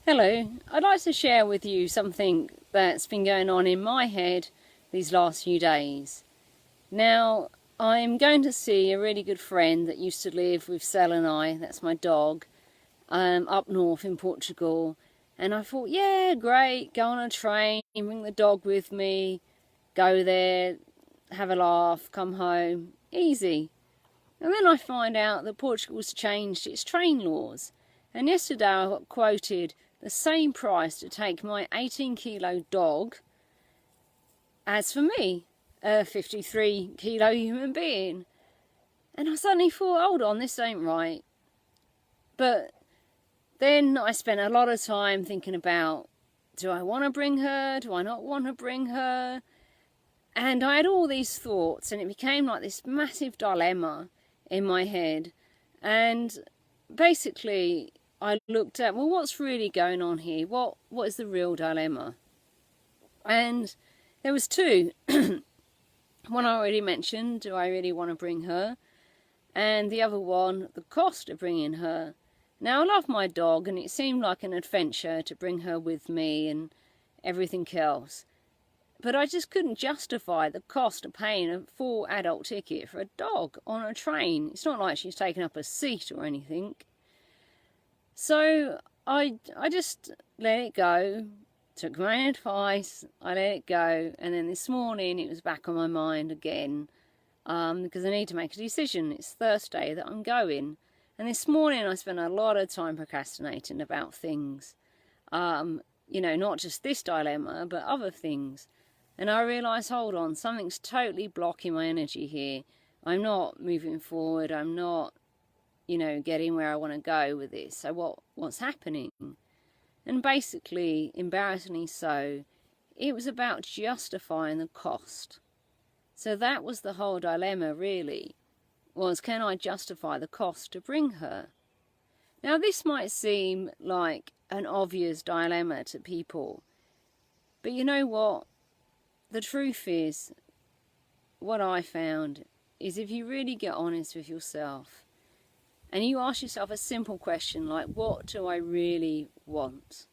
Hello, I'd like to share with you something that's been going on in my head these last few days. Now, I'm going to see a really good friend that used to live with Sel and I, that's my dog, up north in Portugal. And I thought, yeah, great, go on a train, bring the dog with me, go there, have a laugh, come home, easy. And then I find out that Portugal's changed its train laws. And yesterday I got quoted the same price to take my 18-kilo dog as for me, a 53-kilo human being. And I suddenly thought, hold on, this ain't right. But then I spent a lot of time thinking about, do I want to bring her? Do I not want to bring her? And I had all these thoughts, and it became like this massive dilemma in my head. And basically I looked at, well, what's really going on here? What is the real dilemma? And there was two. One I already mentioned, do I really want to bring her? And the other one, the cost of bringing her. Now, I love my dog, and it seemed like an adventure to bring her with me and everything else. But I just couldn't justify the cost of paying a full adult ticket for a dog on a train. It's not like she's taken up a seat or anything. So I just let it go, took my advice, I let it go, and then this morning it was back on my mind again, because I need to make a decision. It's Thursday that I'm going, and this morning I spent a lot of time procrastinating about things, not just this dilemma, but other things. And I realised, hold on, something's totally blocking my energy here. I'm not moving forward, I'm not getting where I want to go with this. So what's happening? And basically, embarrassingly so, it was about justifying the cost. So that was the whole dilemma, really, was can I justify the cost to bring her? Now, this might seem like an obvious dilemma to people, but you know what? The truth is, what I found is if you really get honest with yourself, and you ask yourself a simple question like, what do I really want?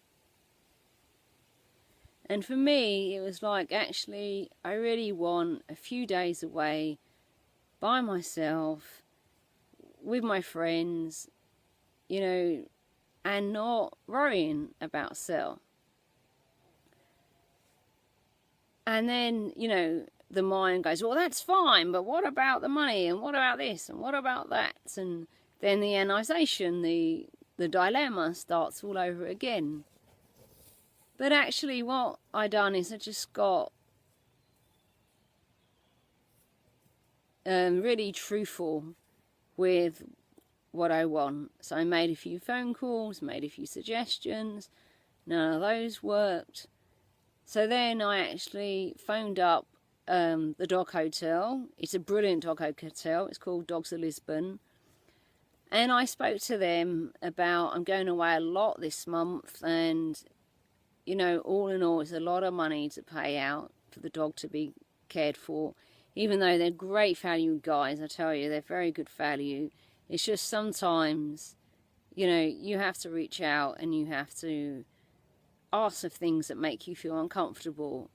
And for me, it was like, actually, I really want a few days away by myself, with my friends, and not worrying about Sel. And then, the mind goes, well, that's fine, but what about the money? And what about this? And what about that? And then the analysation, the dilemma starts all over again. But actually what I done is I just got really truthful with what I want. So I made a few phone calls, made a few suggestions. None of those worked. So then I actually phoned up the dog hotel. It's a brilliant dog hotel. It's called Dogs of Lisbon. And I spoke to them about, I'm going away a lot this month, and, all in all, it's a lot of money to pay out for the dog to be cared for. Even though they're great value guys, I tell you, they're very good value. It's just sometimes, you have to reach out and you have to ask of things that make you feel uncomfortable.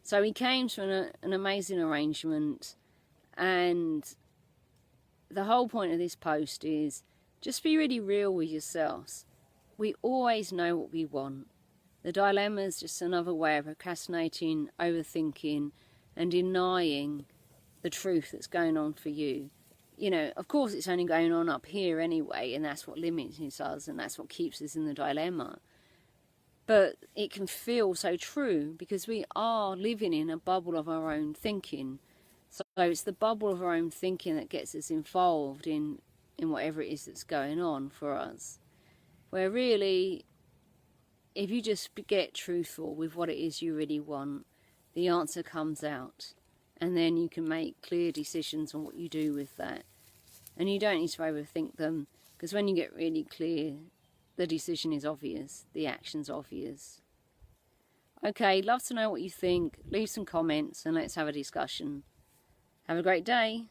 So we came to an amazing arrangement, and the whole point of this post is just be really real with yourselves. We always know what we want. The dilemma is just another way of procrastinating, overthinking, and denying the truth that's going on for you. Of course it's only going on up here anyway, and that's what limits us, and that's what keeps us in the dilemma. But it can feel so true because we are living in a bubble of our own thinking. So it's the bubble of our own thinking that gets us involved in whatever it is that's going on for us. Where really, if you just get truthful with what it is you really want, the answer comes out. And then you can make clear decisions on what you do with that. And you don't need to overthink them, because when you get really clear, the decision is obvious, the action's obvious. Okay, love to know what you think. Leave some comments and let's have a discussion. Have a great day.